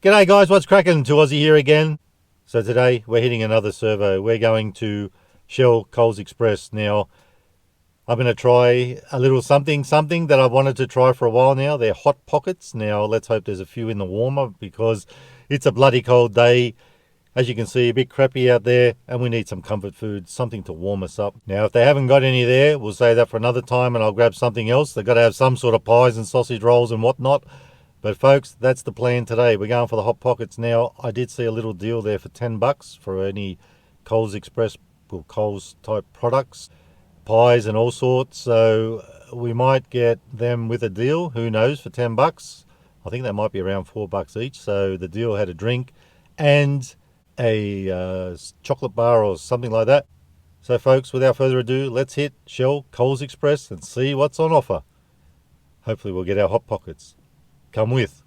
G'day guys, what's cracking? To Aussie here again. So today we're hitting another servo. We're going to Shell Coles Express. Now I'm going to try a little something that I've wanted to try for a while now. They're hot pockets. Now let's hope there's a few in the warmer because it's a bloody cold day. As you can see, a bit crappy out there and we need some comfort food, something to warm us up. Now if they haven't got any there, we'll save that for another time and I'll grab something else. They've got to have some sort of pies and sausage rolls and whatnot. But folks, that's the plan today. We're going for the hot pockets. Now I did see a little deal there for $10 for any Coles Express or Coles type products, pies and all sorts. So we might get them with a deal, who knows, for $10. I think that might be around $4 each. So the deal had a drink and a chocolate bar or something like that. So folks, without further ado, let's hit Shell Coles Express and see what's on offer. Hopefully we'll get our hot pockets. Come with.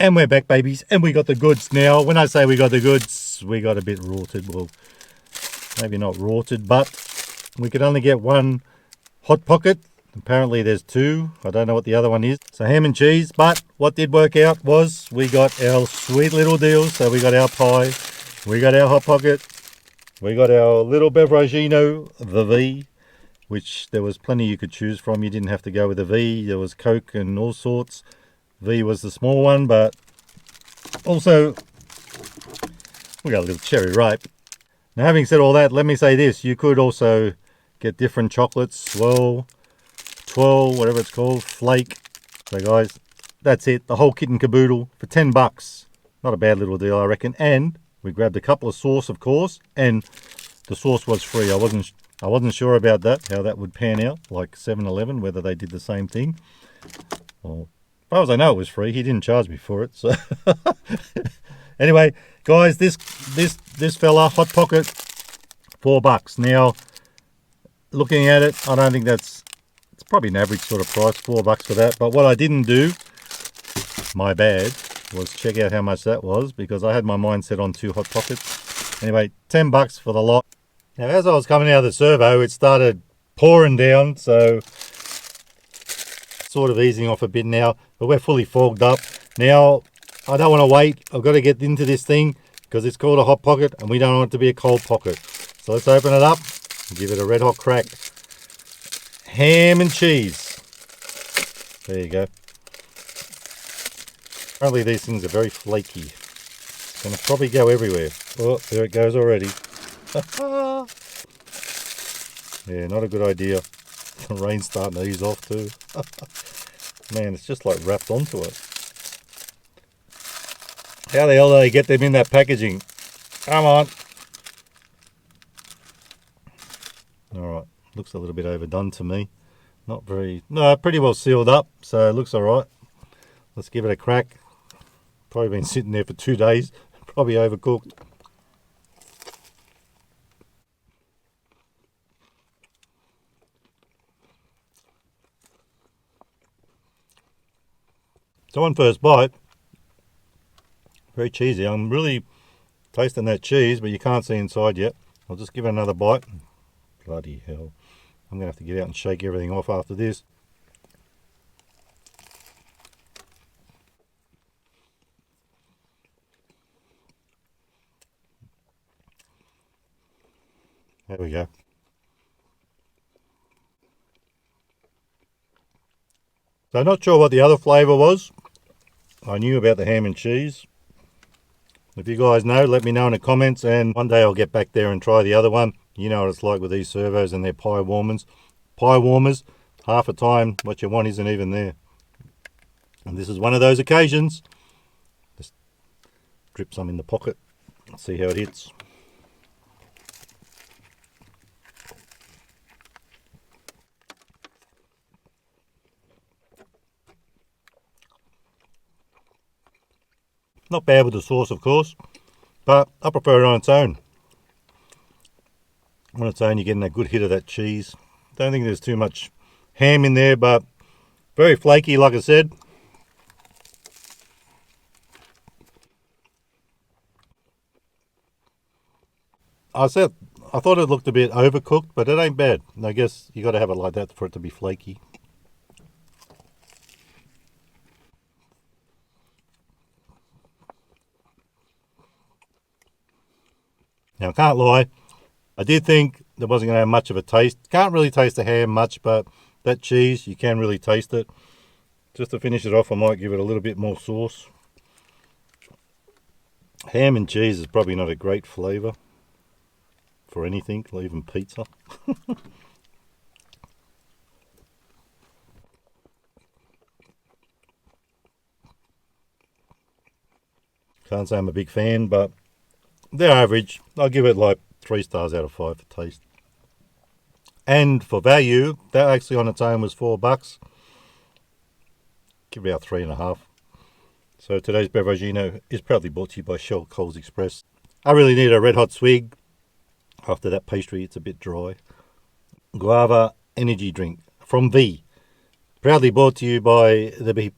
And we're back, babies, and we got the goods. Now, when I say we got the goods, we got a bit rorted. Well, maybe not rorted, but we could only get one hot pocket. Apparently there's two. I don't know what the other one is. So ham and cheese, but what did work out was we got our sweet little deal. So we got our pie, we got our hot pocket, we got our little beveragino, the V, which there was plenty you could choose from. You didn't have to go with a V. There was Coke and all sorts. V was the small one, but also we got a little cherry ripe. Now having said all that, let me say this. You could also get different chocolates, swirl, twirl, whatever it's called, flake. So guys, that's it. The whole kit and caboodle for $10. Not a bad little deal, I reckon. And we grabbed a couple of sauce, of course, and the sauce was free. I wasn't sure about that, how that would pan out, like 7-Eleven, whether they did the same thing. Well, as far as I know, it was free. He didn't charge me for it. So anyway, guys, this fella, hot pocket, $4. Now, looking at it, I don't think it's probably an average sort of price, $4 for that. But what I didn't do, my bad, was check out how much that was because I had my mind set on 2 hot pockets. Anyway, $10 for the lot. Now, as I was coming out of the servo, it started pouring down, so sort of easing off a bit now, but we're fully fogged up. Now, I don't want to wait. I've got to get into this thing because it's called a hot pocket and we don't want it to be a cold pocket. So let's open it up and give it a red hot crack. Ham and cheese. There you go. Apparently these things are very flaky. It's going to probably go everywhere. Oh, there it goes already. Yeah, not a good idea. The rain's starting to ease off too. Man, it's just like wrapped onto it. How the hell do they get them in that packaging? Come on. Alright, looks a little bit overdone to me. Not very, no, pretty well sealed up, so it looks alright. Let's give it a crack. Probably been sitting there for 2 days. Probably overcooked. So on first bite, very cheesy. I'm really tasting that cheese, but you can't see inside yet. I'll just give it another bite. Bloody hell. I'm going to have to get out and shake everything off after this. There we go. So I'm not sure what the other flavour was. I knew about the ham and cheese. If you guys know, let me know in the comments, and one day I'll get back there and try the other one. You know what it's like with these servos and their pie warmers. Pie warmers, half the time what you want isn't even there. And this is one of those occasions. Just drip some in the pocket. See how it hits. Not bad with the sauce, of course, but I prefer it on its own. On its own, you're getting a good hit of that cheese. Don't think there's too much ham in there, but very flaky, like I said. I thought it looked a bit overcooked, but it ain't bad. I guess you got to have it like that for it to be flaky. Now, I can't lie, I did think there wasn't going to have much of a taste. Can't really taste the ham much, but that cheese, you can really taste it. Just to finish it off, I might give it a little bit more sauce. Ham and cheese is probably not a great flavour for anything, even pizza. Can't say I'm a big fan, but they're average. I'll give it like 3 stars out of 5 for taste. And for value, that actually on its own was $4. Give it about 3.5. So today's Beveragino is proudly brought to you by Shell Coles Express. I really need a red hot swig. After that pastry, it's a bit dry. Guava energy drink from V. Proudly brought to you by the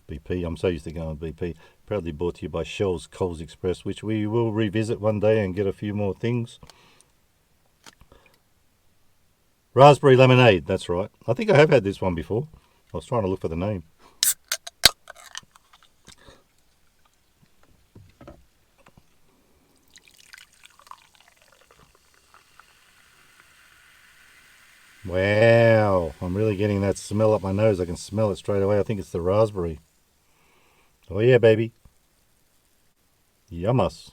BP. I'm so used to going BP. Proudly brought to you by Shell's Coles Express, which we will revisit one day and get a few more things. Raspberry lemonade, that's right. I think I have had this one before. I was trying to look for the name. Wow, I'm really getting that smell up my nose. I can smell it straight away. I think it's the raspberry. Oh yeah, baby. Yummus.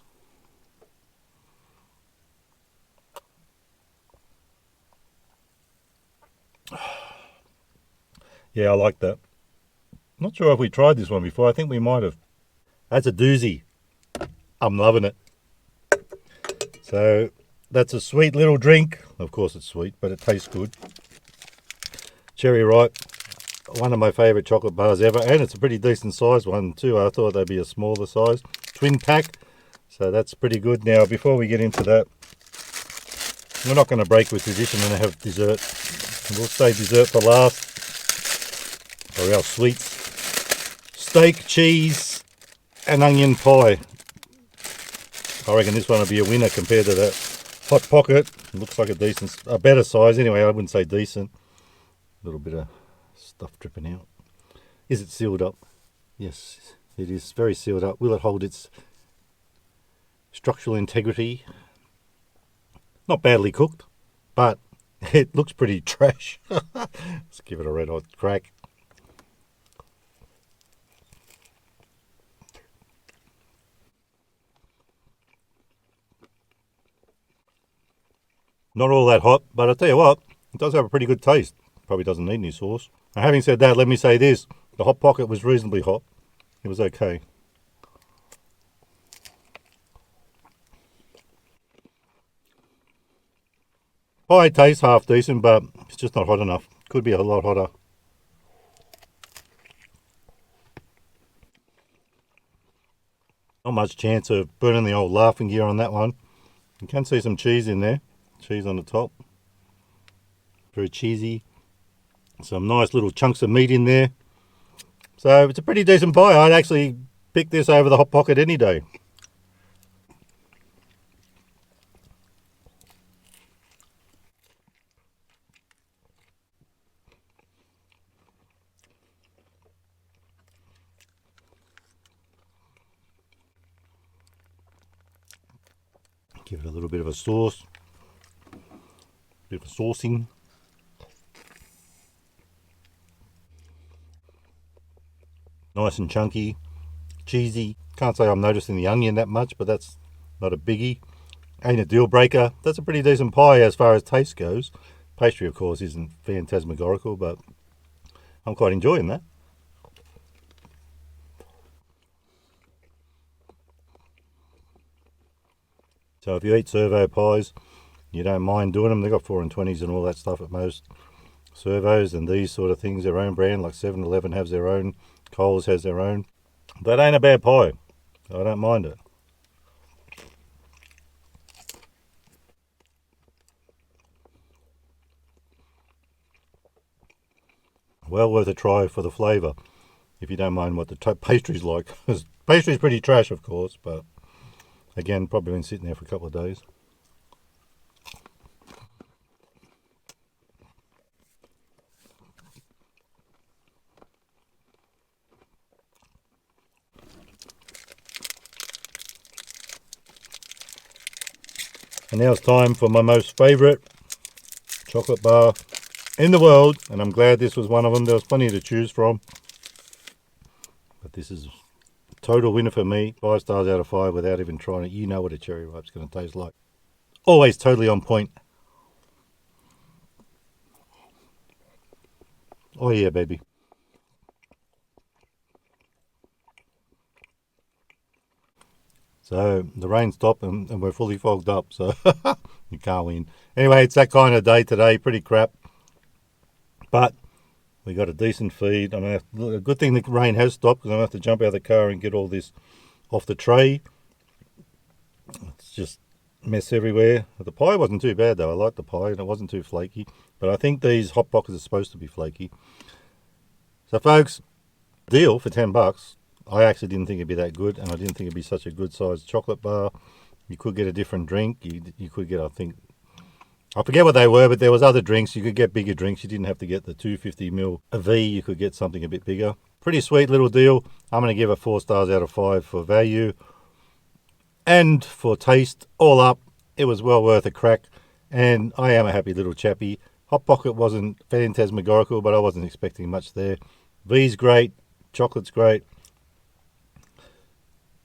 Yeah, I like that. Not sure if we tried this one before. I think we might have. That's a doozy. I'm loving it. So that's a sweet little drink. Of course it's sweet, but it tastes good. Cherry Ripe, one of my favourite chocolate bars ever, and it's a pretty decent size one too. I thought they'd be a smaller size. Twin pack, so that's pretty good. Now, before we get into that, we're not going to break with tradition and have dessert. We'll save dessert for last, or our sweets. Steak, cheese, and onion pie. I reckon this one will be a winner compared to that Hot Pocket. It looks like a better size anyway. I wouldn't say decent. A little bit of stuff dripping out. Is it sealed up? Yes, it is very sealed up. Will it hold its structural integrity? Not badly cooked, but it looks pretty trash. Let's give it a red hot crack. Not all that hot, but I'll tell you what, it does have a pretty good taste. Probably doesn't need any sauce. Now, having said that, let me say this. The Hot Pocket was reasonably hot. It was okay. Pie tastes half decent, but it's just not hot enough. Could be a lot hotter. Not much chance of burning the old laughing gear on that one. You can see some cheese in there. Cheese on the top. Very cheesy. Some nice little chunks of meat in there. So it's a pretty decent pie. I'd actually pick this over the Hot Pocket any day. Give it a little bit of a sauce. Bit of a saucing. Nice and chunky. cheesy. Can't say I'm noticing the onion that much, but that's not a biggie. Ain't a deal breaker. That's a pretty decent pie as far as taste goes. Pastry, of course, isn't phantasmagorical, but I'm quite enjoying that. So if you eat servo pies, you don't mind doing them. They've got 4 and 20s and all that stuff at most servos, and these sort of things, their own brand, like 7-Eleven has their own, Coles has their own. That ain't a bad pie. I don't mind it. Well worth a try for the flavour, if you don't mind what the pastry's like. Pastry's pretty trash, of course, but again, probably been sitting there for a couple of days. And now it's time for my most favourite chocolate bar in the world, and I'm glad this was one of them. There was plenty to choose from, but this is a total winner for me. 5 stars out of 5 without even trying it. You know what a cherry ripe's going to taste like. Always totally on point. Oh yeah, baby. So the rain stopped and we're fully fogged up, so you can't win. Anyway, it's that kind of day today, pretty crap. But we got a decent feed. A good thing the rain has stopped, because I don't have to jump out of the car and get all this off the tray. It's just mess everywhere. The pie wasn't too bad though. I liked the pie and it wasn't too flaky. But I think these hot pockets are supposed to be flaky. So folks, deal for $10. I actually didn't think it'd be that good, and I didn't think it'd be such a good sized chocolate bar. You could get a different drink. You could get, I think, I forget what they were, but there was other drinks. You could get bigger drinks. You didn't have to get the 250ml V. You could get something a bit bigger. Pretty sweet little deal. I'm going to give it 4 stars out of 5 for value and for taste. All up, it was well worth a crack, and I am a happy little chappy. Hot Pocket wasn't phantasmagorical, but I wasn't expecting much there. V's great. Chocolate's great.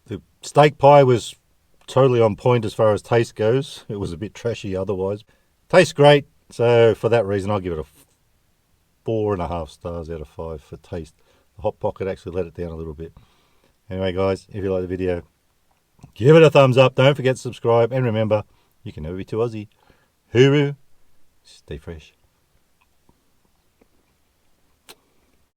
The steak pie was totally on point as far as taste goes. It was a bit trashy otherwise. Tastes great, so for that reason I'll give it a 4.5 stars out of 5 for taste. The Hot Pocket actually let it down a little bit. Anyway guys, if you like the video, give it a thumbs up. Don't forget to subscribe, and remember, you can never be too Aussie. Hooroo, stay fresh.